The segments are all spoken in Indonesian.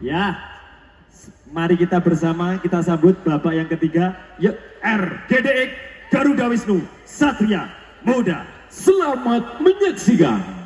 Ya, mari kita bersama kita sambut Bapak yang ketiga. Yuk, RGDX Garuda Wisnu Satria Muda. Selamat menyaksikan.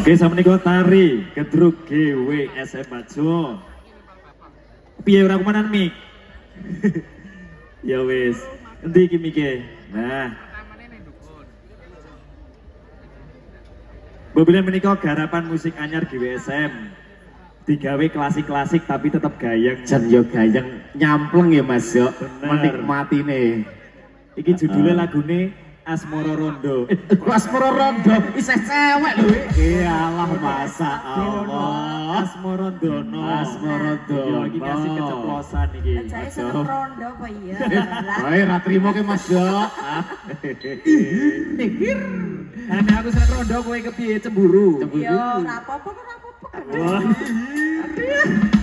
Oke, sama nih tari Gedruk GW SM Majo. Piye ora kumanan mik? Ya wis, endi iki mike? Nah. Mobilnya menika garapan musik anyar GWSM. Digawe klasik-klasik tapi tetap gayeng. Jan yo gayeng nyampleng ya Mas yo. Menikmatine. Iki judulnya lagune Asmoro Rondo. Asmoro Rondo isih cewek lho. Iyalah masa Allah. Asmoro Dono. Asmoro Dono. Yo iki kasih keceplosan iki. Saya seneng rondo apa iya? Wae ra trimo ke Mas yo. Pikir. Ane aku seneng rondo kowe kepiye cemburu? Yo ora apa-apa kok ora apa-apa.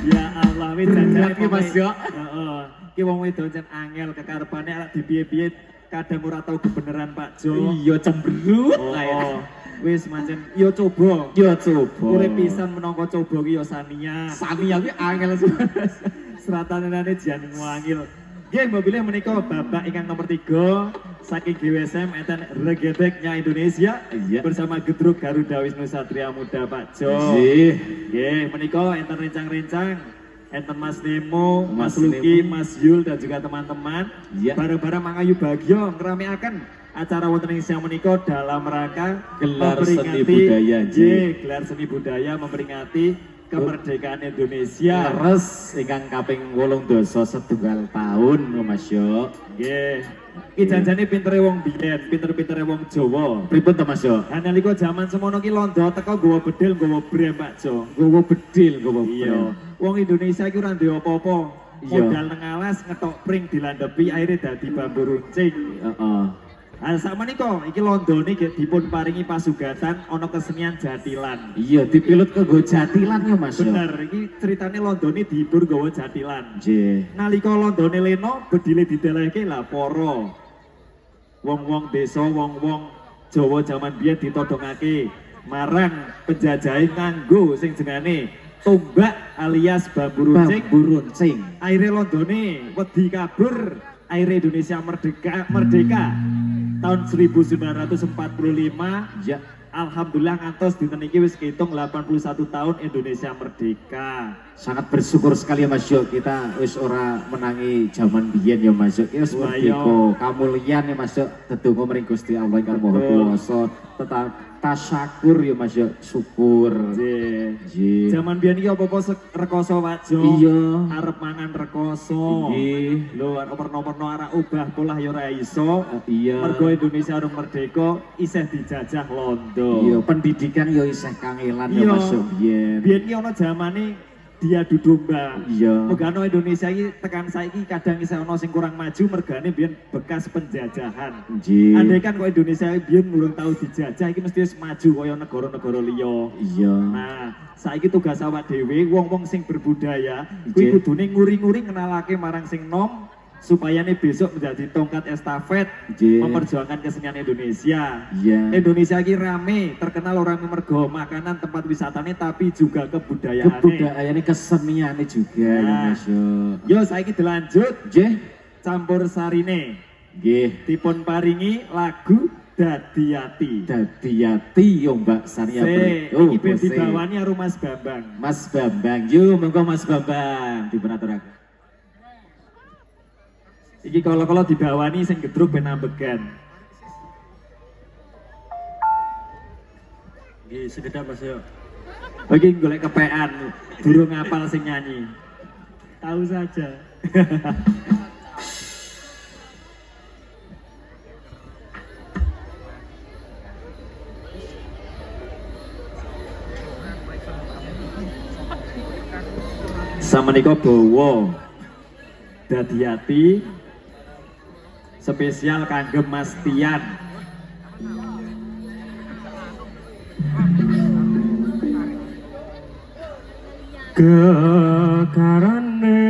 Ya Allah, wis janjane ki Mas yo. Heeh. Ki wong wedok jan angel kekarepane arek dipiye-piye kadang ora tau kebenaran Pak Jo. Iya cemberut. Oh, wis mancen yo coba. Yo coba. Urip pisan menangka coba ki yo Sania. Sania kuwi angel Seratanane jan ngwangil. Nggih, mobilnya menika babak ingkang nomor 3 saking GWSM enten Regeteknya Indonesia bersama Gedruk Garuda Wisnu Satria Muda Pak Jo. Nggih, menika enten rencang-rencang enten Mas Nemo, Mas Luki, Mas Yul dan juga teman-teman bareng-bareng mangayu bahagia ngerameaken acara wonten ing siang menika dalam rangka gelar seni budaya. Gelar seni budaya memperingati kemerdekaan Indonesia. Leres ingkang kaping 8 setunggal tahun Mas yo. Nggih. Iki janjane pintere wong biyen, pinter-pintere wong Jawa. Pripun to Mas yo? Ha nalika jaman semono ki londo teko nggawa bedil, nggawa brem Pak Jo. Nggawa bedil, nggawa brem. Iya. Wong Indonesia iki ora duwe apa-apa. Iya. Modal nang alas ngetok pring dilandepi akhirnya dadi bambu runcing. Heeh. Ah sakmenika iki londone dipun paringi pasugatan ana kesenian jatilan. Iya, dipilut kanggo jatilan ya Mas. Bener, iki ceritane londone dihibur nggawa jatilan. Nggih. Nalika londone leno bedile didelehke lah para wong-wong desa, wong-wong Jawa jaman biyen ditodhongake marang penjajahe nganggo sing jenenge tombak alias bambu runcing. Bambu runcing. Akhire londone wedi kabur, akhire Indonesia merdeka tahun 1945. Ya, Alhamdulillah ngantos dinten iki wis kehitung 81 tahun Indonesia merdeka. sangat bersyukur sekali ya Mas Yo, kita wis ora menangi zaman biyen ya Mas Yo. Wis merdeka, kamulyan ya Mas Yo, tetunggu mring Gusti Allah ingkang Maha Kuwasa. Tasyakur ya Mas Yo, syukur. Nggih. Zaman biyen iki apa-apa rekoso Pak Jo. Iya. Arep mangan rekoso. Nggih. Lho perno-perno arek obah polah ya ora iso. Iya. Mergo Indonesia urung merdeka isih dijajah londo. Iya, pendidikan ya isih kangelan ya Mas Yo biyen. Biyen ki ana zamane diadu domba. Iya. Megano Indonesia iki tekan saiki kadang isih ana sing kurang maju mergane biyen bekas penjajahan. Nggih. Andai kan kok Indonesia biyen urung tau dijajah iki mesti wis maju kaya negara-negara liya. Iya. Nah, saiki tugas awak dhewe wong-wong sing berbudaya kuwi kudune nguri-nguri ngenalake marang sing nom supaya nih besok menjadi tongkat estafet memperjuangkan kesenian Indonesia. Indonesia ini rame, terkenal orang mergo makanan, tempat wisatanya, tapi juga kebudayaannya, keseniannya juga. Nah, yo saiki dilanjut, campur sarine, dipun paringi lagu Dadi Ati. Dadi Ati yo Mbak Sania. Iki ben dibawani karo Mas Bambang. Mas Bambang, yo monggo Mas Bambang dipun aturaken. Iki kalau dibawani sing gedruk ben ambegan. Nggih, sekedap Mas yo. Bagi golek kepean, durung ngapal sing nyanyi. Tahu saja. Sama niko bawa Dadi Ati spesial kangge Mas Tian. Gegarane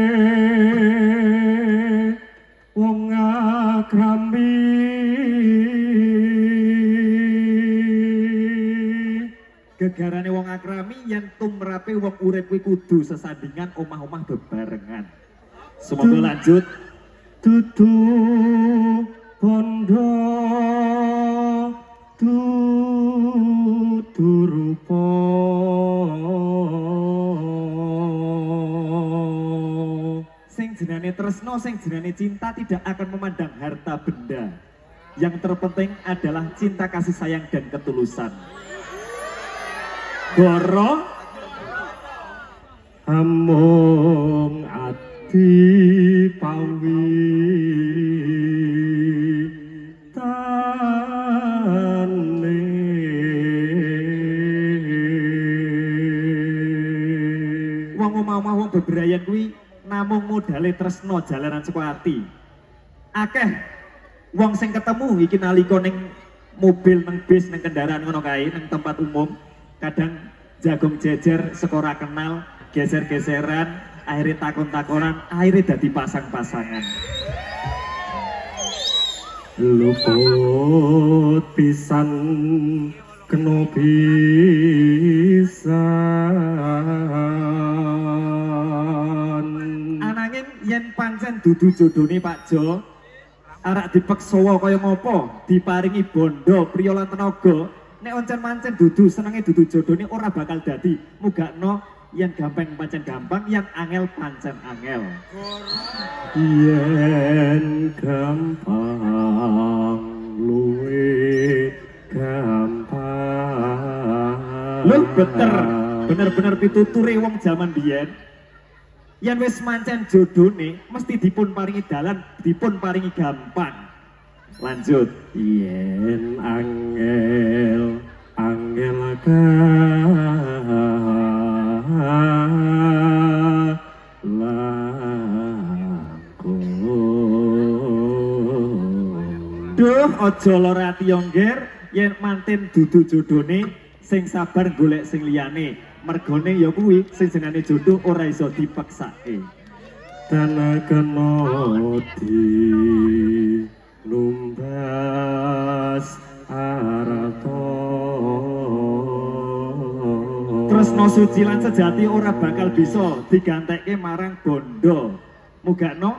wong akrambi gegarane wong akrami yen tumrap kabeh wong urip kuwi kudu sesandingan omah-omah bebarengan. Semoga lanjut. Dudu bondo dudu rupa Sing jenenge tresno, sing jenenge cinta tidak akan memandang harta benda. Yang terpenting adalah cinta kasih sayang dan ketulusan. Goro amung ati pawi tane wong omah-omah wong bebrayan kuwi namung modale tresno jalaran saka ati. Akeh wong sing ketemu iki nalika ning mobil, nang bis, nang kendaraan ngono kae, nang tempat umum, kadang jagung jejer sekora kenal, geser-geseran, akhirnya takon-takonan, akhirnya dadi pasang-pasangan. luput pisan kena pisan Ananging yen pancen dudu jodone Pak Jo, arak dipeksawa kaya ngopo, diparingi bondo, priya lan tenaga, nek oncen-mancen dudu senenge dudu jodone ora bakal dadi. Mugakno yen gampang pancen gampang, yen angel pancen angel. yen gampang luwe gampang Lho bener pituture wong jaman biyen. Yen wis mancen jodone mesti dipun paringi dalan, dipun paringi gampang. Lanjut. yen angel Duh, aja lara ati yongger, yen manten dudu jodone sing sabar golek sing liyane. Mergone ya kuwi sing jenenge jodoh ora iso dipeksake. tanah kena di lumbas arato Tresno suci lan sejati ora bakal bisa digantekke marang bondo. Mugakno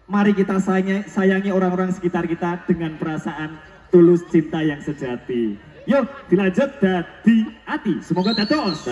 mari kita sayangi orang-orang sekitar kita dengan perasaan tulus cinta yang sejati. Yuk dilanjut dadi ati. Semoga dados.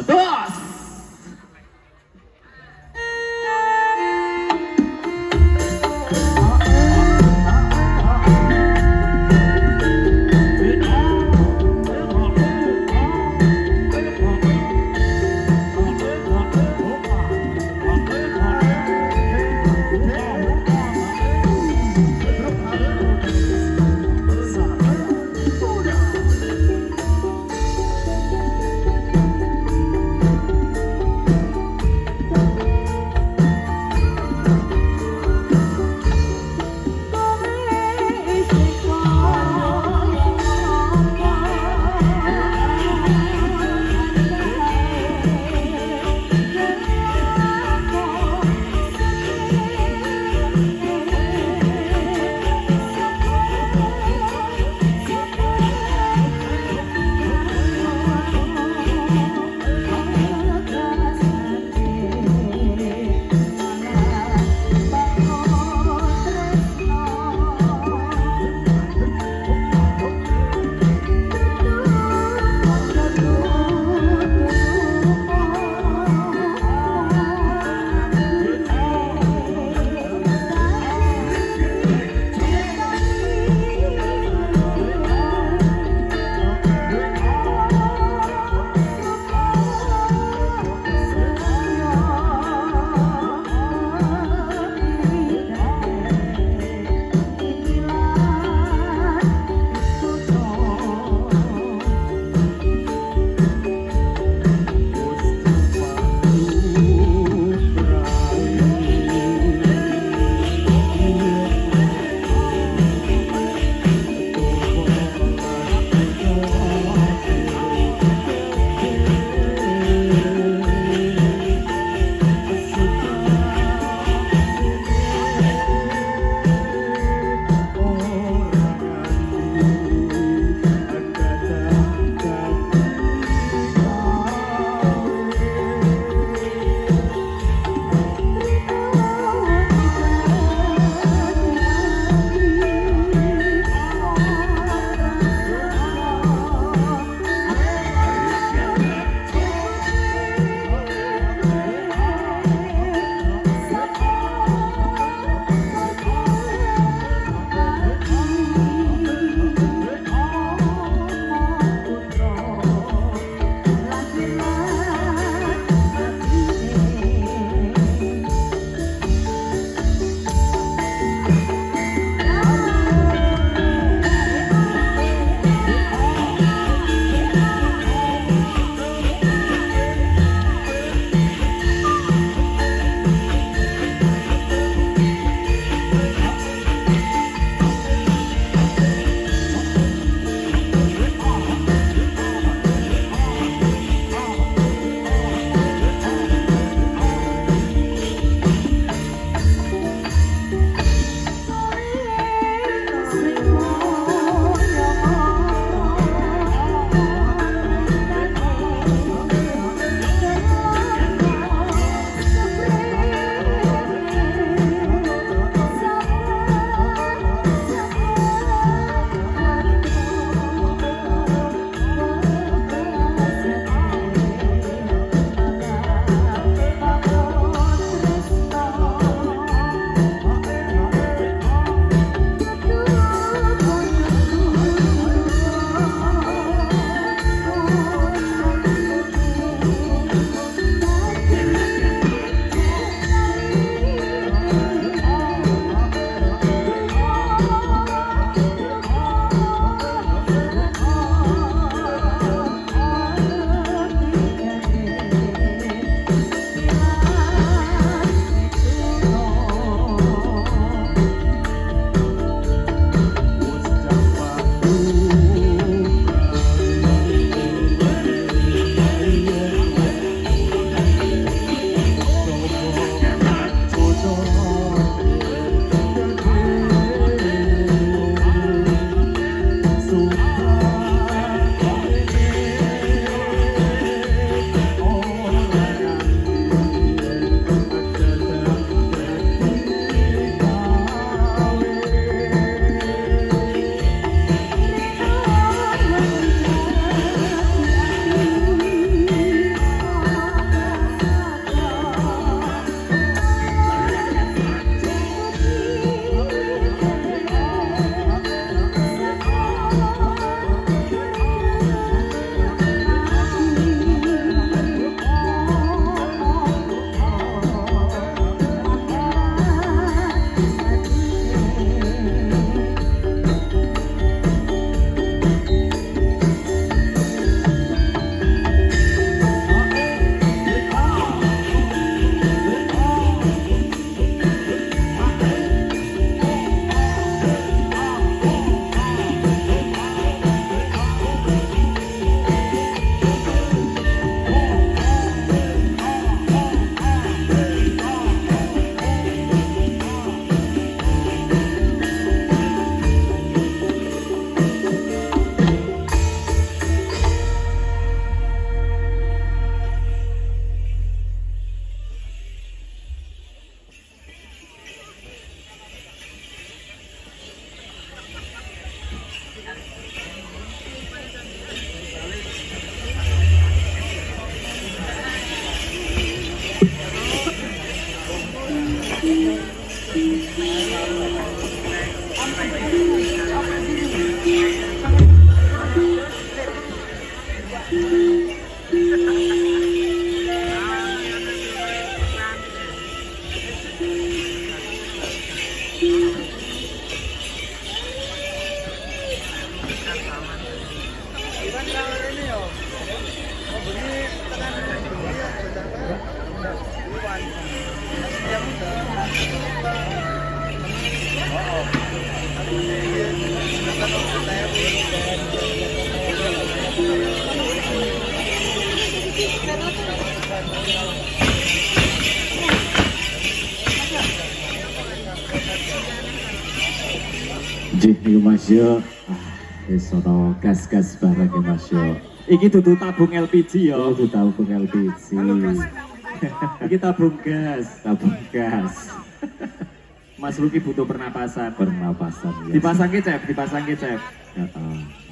Jih, yuk Mas Yo. Wis ana gas-gas bareng ya Mas Yo. Iki dudu tabung LPG ya. Oh, tuh tahu pun LPG. Iki tabung gas. Tabung gas. Mas Luki butuh pernapasan. Pernapasan ya. Dipasang kecap.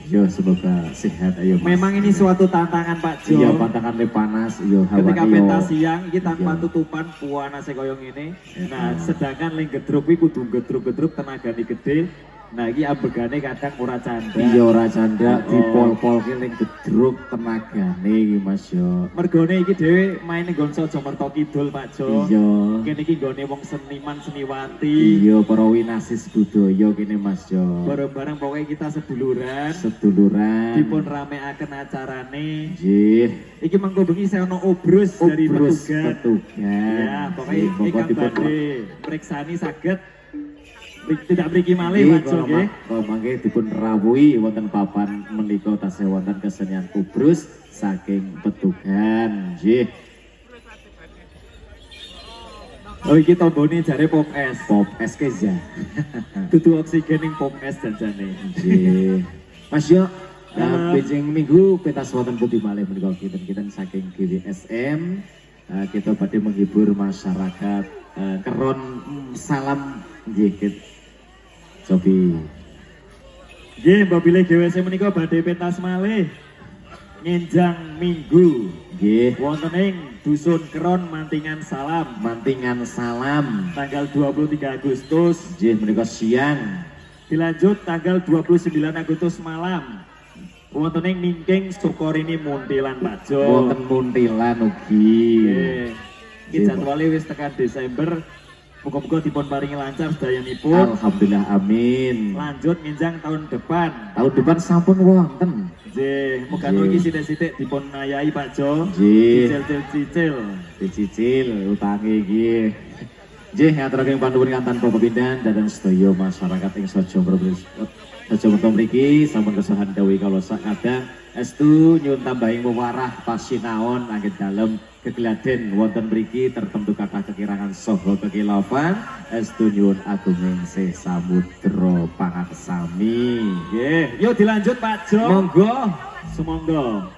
Yo semoga sehat ayo Mas. Memang ini suatu tantangan Pak Jo. Iya, pantangannya panas, yo hawa Ketika pentas siang iki tanpa Iya. tutupan puanase koyo ngene. Nah, sedangkan ling gedruk kuwi kudu gedruk-gedruk tenagane gede. Nah, iki ambegane kadang ora canda. Iya ora canda Oh. dipol-polke ning gedruk tenagane iki Mas yo. Mergone iki dhewe main ning nggon Sojomerto Kidul Pak Jo. Iya. Kene iki nggone wong seniman seniwati. Iya para winasis budaya kene Mas yo. Bareng-bareng pokoknya kita seduluran. Seduluran. Dipun rameaken acarane. Nggih. Iki mengko bengi saya ono obrus dari Obrus petugas. petugas. Ya, pokoknya Nggih, monggo ikan dipun badhe periksani saged tidak mriki malih Pak Jo nggih. Kalau mangke dipun rawuhi wonten papan menika tasih wonten kesenian kubrus saking petugan. Nggih. Oh iki tombone jare pop es. Pop es keja. Dudu oksigen ning pop es janjane. Nggih. Mas yo Halo. Beijing minggu petas wonten putih malih menika kita saking GWSM. Kita badhe menghibur masyarakat keron salam nggih Kit. Sobi. Nggih, Mbak Bilih GWSM menika badhe pentas malih. Ngenjang minggu Nggih. wonten ing Dusun Keron Mantingan Salam Mantingan salam. tanggal 23 Agustus. Nggih menika siang. Dilanjut tanggal 29 Agustus malam. Wonten ing Ningking Sukorini Muntilan Pak Jo. Wonten Muntilan ugi. Nggih. Iki jadwale wis tekan Desember. Muga-muga dipun paringi lancar sedayanipun. Alhamdulillah amin. Lanjut nginjang tahun depan. Tahun depan sampun wonten. Nggih, muga Nggih. iki sithik-sithik dipun ngayahi Pak Jo. Nggih. Cicil-cicil. Dicicil utange iki. Nggih, aturaken panuwun kantan pepindhan dhateng sedaya masyarakat ing Sojomerto mriki sampun kesuhan dawuh kala sakadang estu nyuwun tambahing wewarah pasinaon anggen dalem kegeladen wonten mriki tertentu kathah kekirangan saha kekilafan estu nyuwun agunging sih samudra pangaksami. Nggih, yuk dilanjut Pak Jo. Monggo. Sumangga.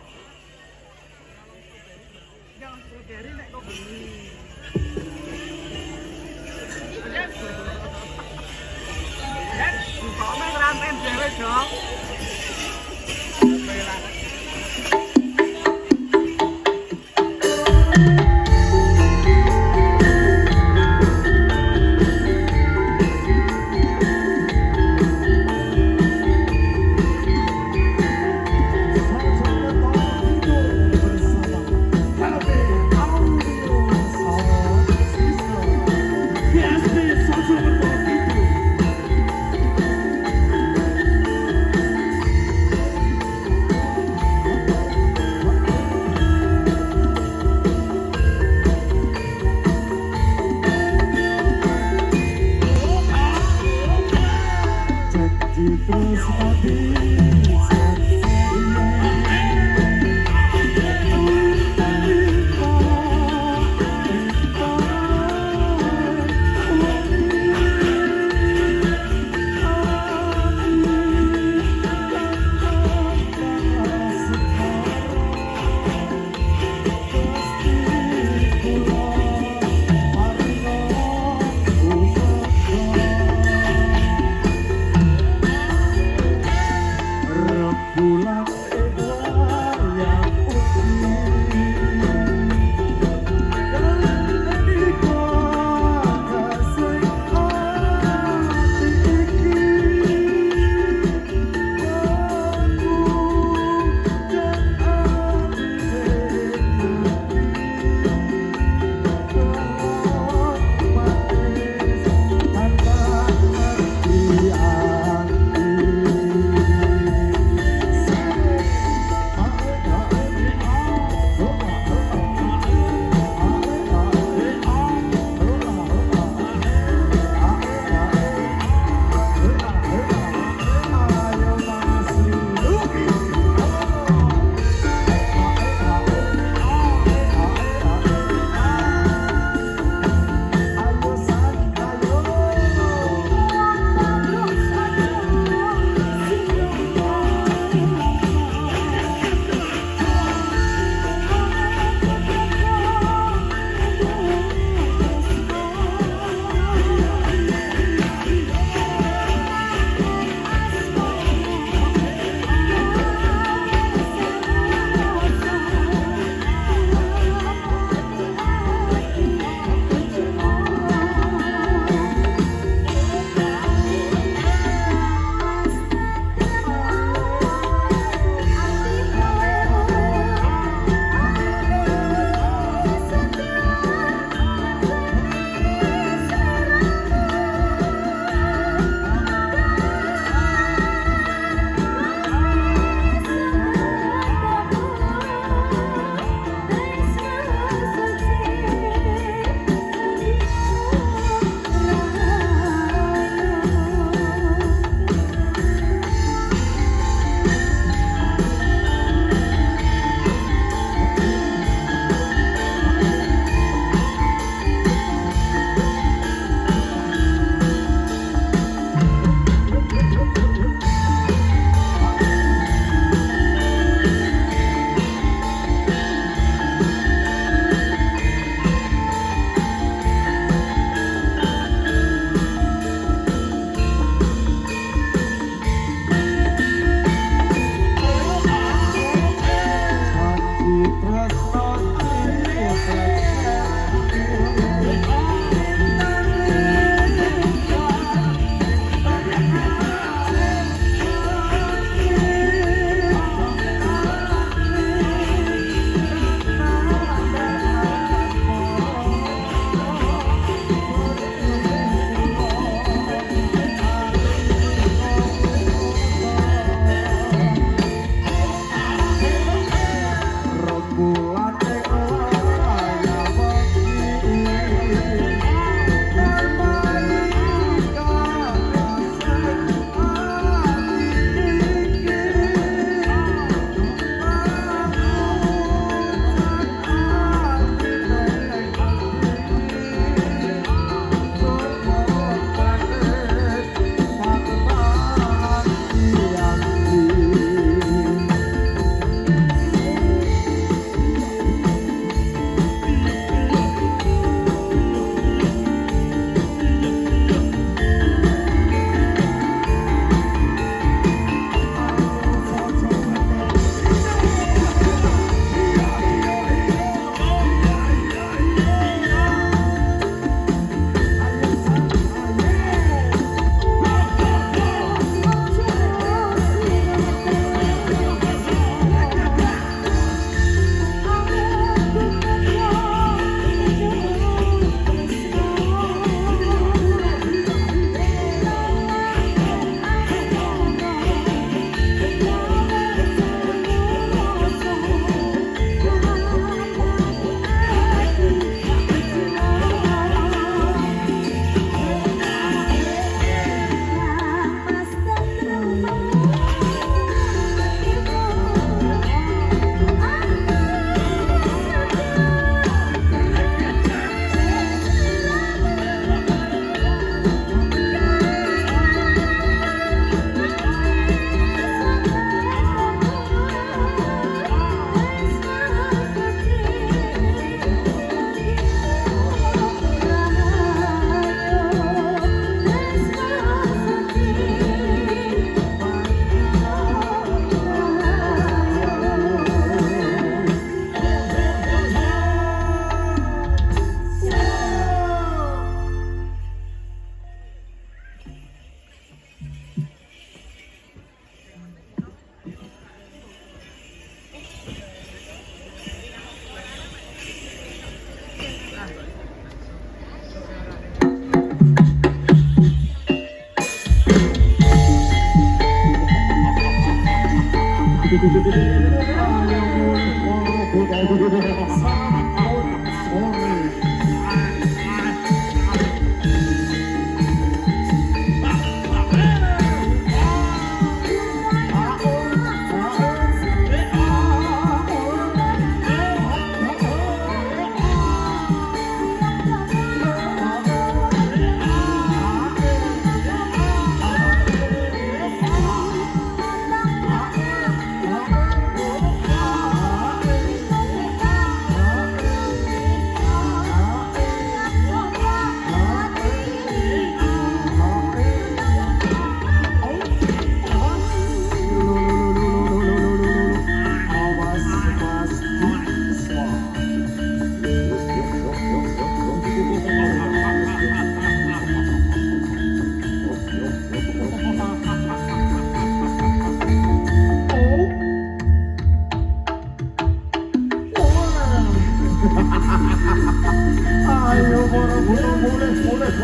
Ayo,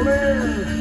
boleh.